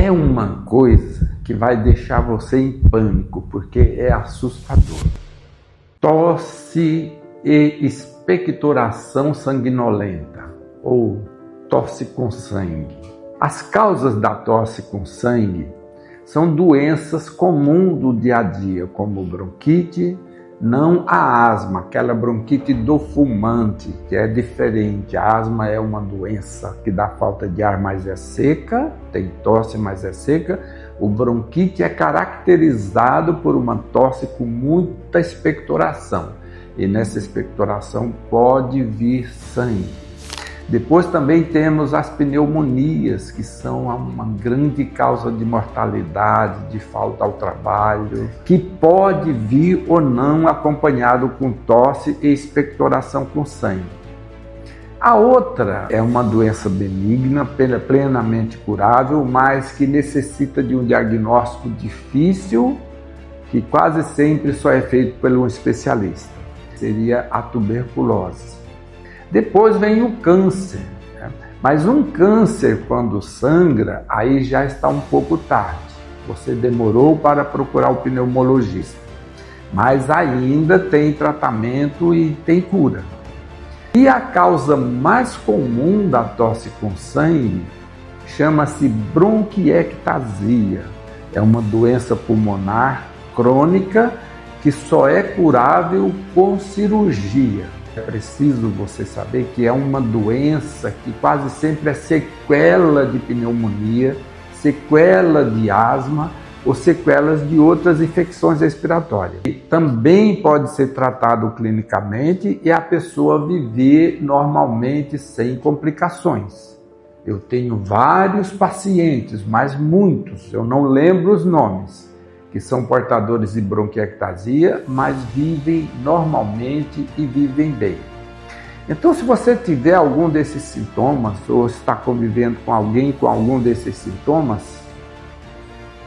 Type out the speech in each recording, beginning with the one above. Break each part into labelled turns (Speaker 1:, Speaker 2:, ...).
Speaker 1: É uma coisa que vai deixar você em pânico, porque é assustador. Tosse e expectoração sanguinolenta, ou tosse com sangue. As causas da tosse com sangue são doenças comuns do dia a dia, como bronquite, não a asma, aquela bronquite do fumante, que é diferente. A asma é uma doença que dá falta de ar, mas é seca, tem tosse, mas é seca. O bronquite é caracterizado por uma tosse com muita expectoração, e nessa expectoração pode vir sangue. Depois também temos as pneumonias, que são uma grande causa de mortalidade, de falta ao trabalho, que pode vir ou não acompanhado com tosse e expectoração com sangue. A outra é uma doença benigna, plenamente curável, mas que necessita de um diagnóstico difícil, que quase sempre só é feito por um especialista. Seria a tuberculose. Depois vem o câncer, né? Mas um câncer, quando sangra, aí já está um pouco tarde. Você demorou para procurar o pneumologista, mas ainda tem tratamento e tem cura. E a causa mais comum da tosse com sangue chama-se bronquiectasia. É uma doença pulmonar crônica que só é curável com cirurgia. É preciso você saber que é uma doença que quase sempre é sequela de pneumonia, sequela de asma ou sequelas de outras infecções respiratórias. E também pode ser tratado clinicamente e a pessoa viver normalmente sem complicações. Eu tenho vários pacientes, mas muitos, eu não lembro os nomes, que são portadores de bronquiectasia, mas vivem normalmente e vivem bem. Então, se você tiver algum desses sintomas, ou está convivendo com alguém com algum desses sintomas,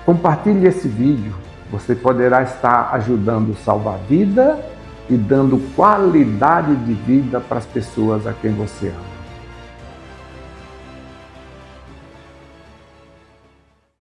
Speaker 1: compartilhe esse vídeo. Você poderá estar ajudando a salvar vida e dando qualidade de vida para as pessoas a quem você ama.